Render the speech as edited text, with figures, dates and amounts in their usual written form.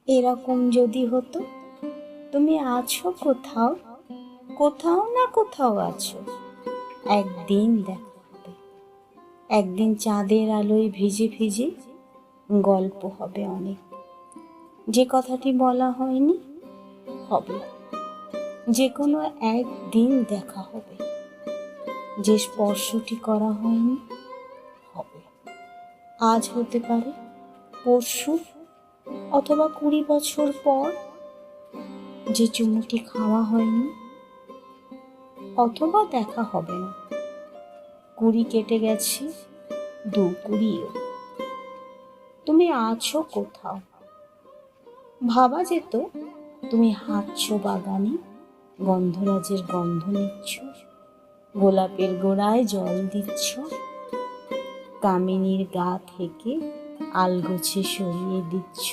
এরকম যদি হতো, তুমি আছো কোথাও, কোথাও না কোথাও আছো। একদিন দেখা হবে, একদিন চাঁদের আলোয় ভিজে ভিজে গল্প হবে অনেক। যে কথাটি বলা হয়নি হবে, যে কোনো একদিন দেখা হবে। যে স্পর্শটি করা হয়নি হবে। আজ হতে পারে, পরশু অথবা 20 বছর পর। যে চুমুটি খাওয়া হয়নি, অথবা দেখা হবে না। 20 কেটে গেছে, 2-20ও। তুমি আছো কোথাও। ভাবা যেত তুমি হাঁটছো বাগানে, গন্ধরাজের গন্ধ নিচ্ছ, গোলাপের গোড়ায় জল দিচ্ছ, কামিনীর গা থেকে আলগোছে সরিয়ে দিচ্ছ।